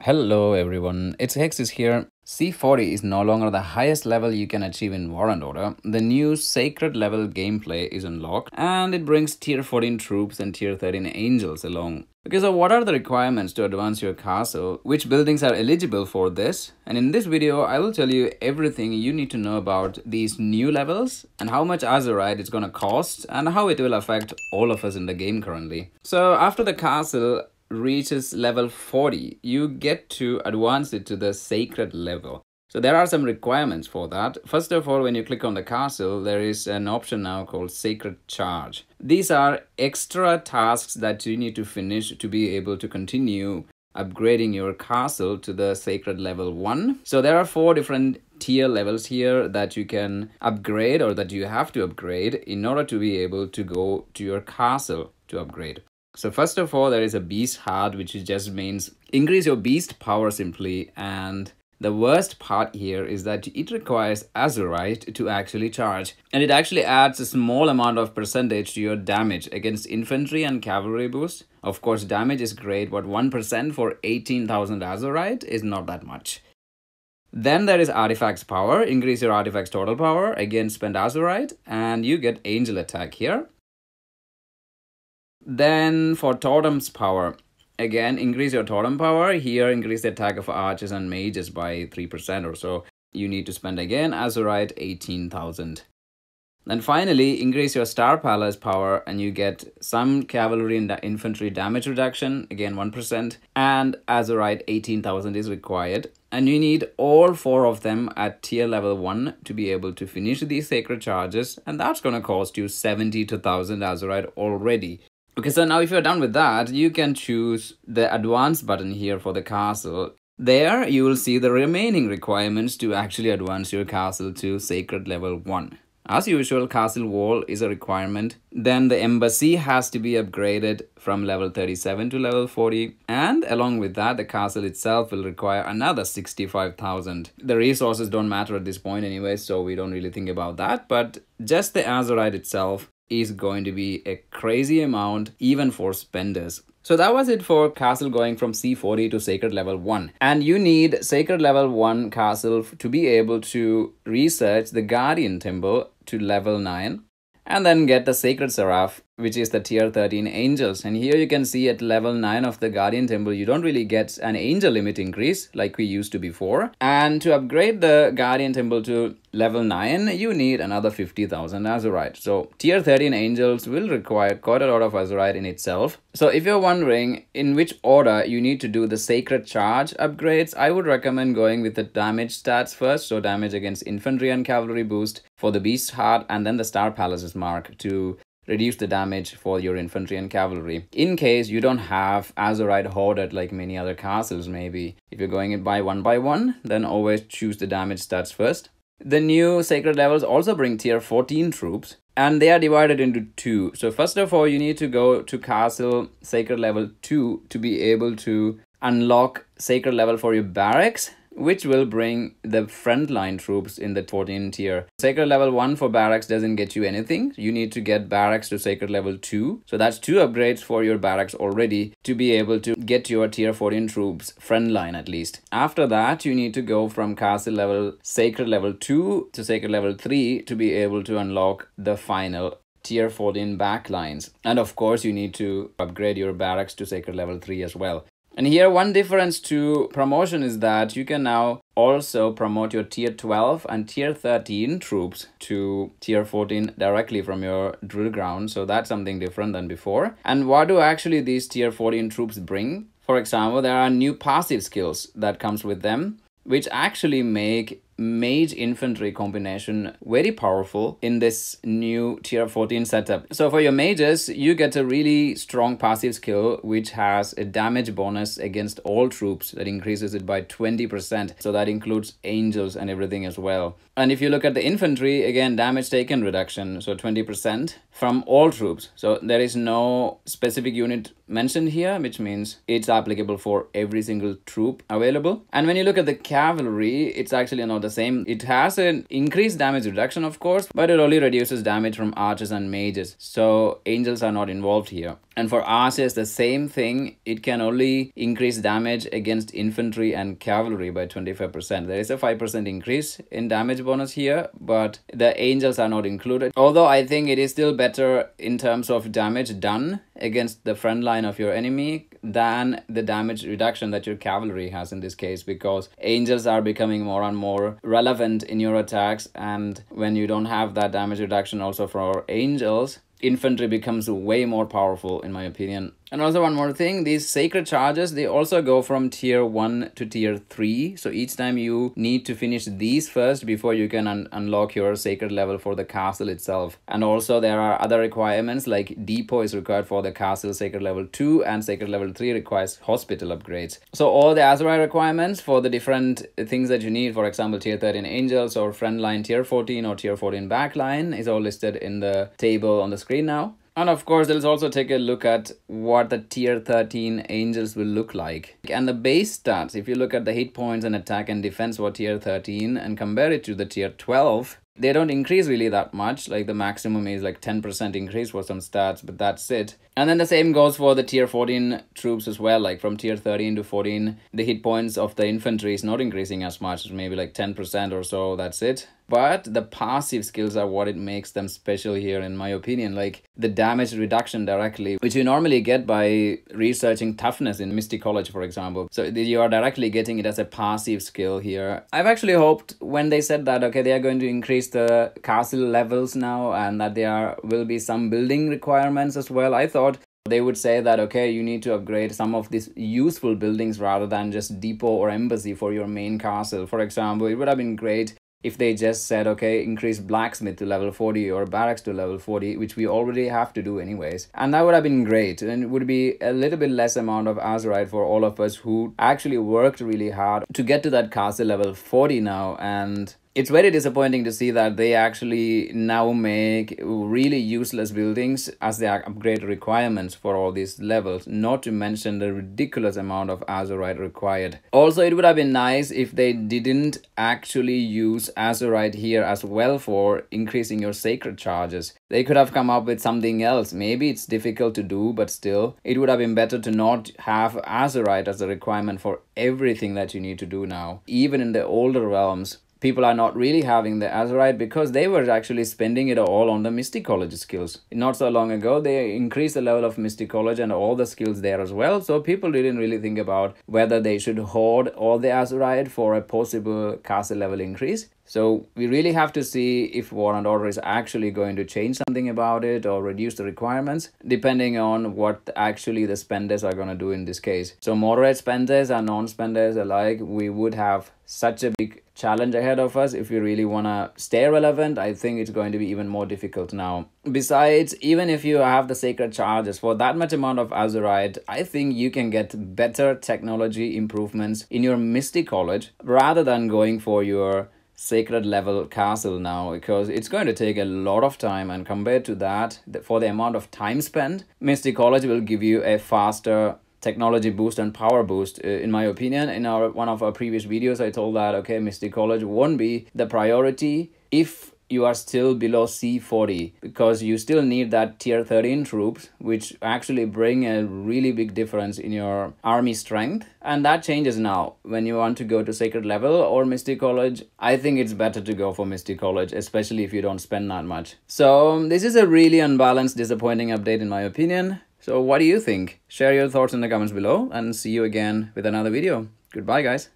Hello everyone, it's Hexis here. C40 is no longer the highest level you can achieve in War and Order. The new Sacred level gameplay is unlocked and it brings Tier 14 troops and Tier 13 Angels along. Okay, so what are the requirements to advance your castle? Which buildings are eligible for this? And in this video, I will tell you everything you need to know about these new levels and how much azurite it's gonna cost and how it will affect all of us in the game currently. So after the castle reaches level 40, you get to advance it to the sacred level. So there are some requirements for that. First of all, when you click on the castle, there is an option now called Sacred Charge. These are extra tasks that you need to finish to be able to continue upgrading your castle to the sacred level 1. So there are 4 different tier levels here that you can upgrade or that you have to upgrade in order to be able to go to your castle to upgrade. So first of all, there is a beast heart, which just means increase your beast power simply. And the worst part here is that it requires azurite to actually charge. And it actually adds a small amount of percentage to your damage against infantry and cavalry boost. Of course, damage is great, but 1% for 18,000 azurite is not that much. Then there is artifacts power. Increase your artifacts total power. Again, spend azurite and you get angel attack here. Then for totems power, again increase your totem power. Here increase the attack of archers and mages by 3% or so. You need to spend again azurite 18,000. Then finally increase your star palace power and you get some cavalry and infantry damage reduction, again 1%, and azurite 18,000 is required. And you need all 4 of them at tier level 1 to be able to finish these sacred charges, and that's going to cost you 70,000 azurite already. Okay, so now if you're done with that, you can choose the advance button here for the castle. There you will see the remaining requirements to actually advance your castle to sacred level 1. As usual, castle wall is a requirement. Then the embassy has to be upgraded from level 37 to level 40. And along with that, the castle itself will require another 65,000. The resources don't matter at this point anyway, so we don't really think about that. But just the azurite itself is going to be a crazy amount even for spenders. So that was it for castle going from C40 to sacred level 1. And you need sacred level 1 castle to be able to research the guardian temple to level 9 and then get the sacred seraph, which is the tier 13 angels. And here you can see at level 9 of the guardian temple, you don't really get an angel limit increase like we used to before. And to upgrade the guardian temple to level 9, you need another 50,000 azurite. So tier 13 angels will require quite a lot of azurite in itself. So if you're wondering in which order you need to do the sacred charge upgrades, I would recommend going with the damage stats first. So damage against infantry and cavalry boost for the beast heart, and then the star palaces mark to reduce the damage for your infantry and cavalry. In case you don't have azurite hoarded like many other castles maybe. If you're going it by one, then always choose the damage stats first. The new sacred levels also bring tier 14 troops, and they are divided into 2. So first of all, you need to go to castle sacred level 2 to be able to unlock sacred level for your barracks, which will bring the frontline troops in the 14 tier. Sacred level 1 for barracks doesn't get you anything. You need to get barracks to sacred level 2. So that's 2 upgrades for your barracks already to be able to get your tier 14 troops frontline at least. After that, you need to go from castle level sacred level 2 to sacred level 3 to be able to unlock the final tier 14 backlines. And of course, you need to upgrade your barracks to sacred level 3 as well. And here one difference to promotion is that you can now also promote your tier 12 and tier 13 troops to tier 14 directly from your drill ground. So that's something different than before. And what do actually these tier 14 troops bring? For example, there are new passive skills that comes with them, which actually make mage infantry combination very powerful in this new tier 14 setup. So for your mages, you get a really strong passive skill which has a damage bonus against all troops that increases it by 20%. So that includes angels and everything as well. And if you look at the infantry, again, damage taken reduction, so 20% from all troops. So there is no specific unit mentioned here, which means it's applicable for every single troop available. And when you look at the cavalry, it's actually not the same. It has an increased damage reduction, of course, but it only reduces damage from archers and mages. So angels are not involved here. And for archers, the same thing. It can only increase damage against infantry and cavalry by 25%. There is a 5% increase in damage bonus here, but the angels are not included. Although I think it is still better in terms of damage done against the front line of your enemy than the damage reduction that your cavalry has in this case, because angels are becoming more and more relevant in your attacks, and when you don't have that damage reduction also for angels, infantry becomes way more powerful in my opinion. And also one more thing, these sacred charges, they also go from tier 1 to tier 3. So each time you need to finish these first before you can unlock your sacred level for the castle itself. And also there are other requirements, like depot is required for the castle sacred level 2, and sacred level 3 requires hospital upgrades. So all the azurite requirements for the different things that you need, for example tier 13 angels or frontline tier 14 or tier 14 backline, is all listed in the table on the screen now. And of course, let's also take a look at what the tier 13 angels will look like. And the base stats, if you look at the hit points and attack and defense for tier 13 and compare it to the tier 12, they don't increase really that much. Like the maximum is like 10% increase for some stats, but that's it. And then the same goes for the tier 14 troops as well. Like from tier 13 to 14, the hit points of the infantry is not increasing as much, maybe like 10% or so, that's it. But the passive skills are what it makes them special here, in my opinion. Like the damage reduction directly, which you normally get by researching toughness in Mystic College, for example. So you are directly getting it as a passive skill here. I've actually hoped when they said that, okay, they are going to increase the castle levels now and that there will be some building requirements as well. I thought they would say that, okay, you need to upgrade some of these useful buildings rather than just depot or embassy for your main castle. For example, it would have been great if they just said, okay, increase blacksmith to level 40 or barracks to level 40, which we already have to do anyways. And that would have been great. And it would be a little bit less amount of azurite for all of us who actually worked really hard to get to that castle level 40 now. And it's very disappointing to see that they actually now make really useless buildings as their upgrade requirements for all these levels, not to mention the ridiculous amount of azurite required. Also, it would have been nice if they didn't actually use azurite here as well for increasing your sacred charges. They could have come up with something else. Maybe it's difficult to do, but still, it would have been better to not have azurite as a requirement for everything that you need to do now. Even in the older realms, people are not really having the azurite because they were actually spending it all on the Mystic College skills. Not so long ago, they increased the level of Mystic College and all the skills there as well. So people didn't really think about whether they should hoard all the azurite for a possible castle level increase. So we really have to see if War and Order is actually going to change something about it or reduce the requirements, depending on what actually the spenders are going to do in this case. So moderate spenders and non-spenders alike, we would have such a big challenge ahead of us. If we really want to stay relevant, I think it's going to be even more difficult now. Besides, even if you have the sacred charges for that much amount of azurite, I think you can get better technology improvements in your Mystic College rather than going for your sacred level castle now, because it's going to take a lot of time, and compared to that, for the amount of time spent, Mystic College will give you a faster technology boost and power boost, in my opinion. In one of our previous videos, I told that, okay, Mystic College won't be the priority if you are still below C40, because you still need that tier 13 troops, which actually bring a really big difference in your army strength. And that changes now. When you want to go to Sacred Level or Mystic College, I think it's better to go for Mystic College, especially if you don't spend that much. So this is a really unbalanced, disappointing update in my opinion. So what do you think? Share your thoughts in the comments below and see you again with another video. Goodbye, guys.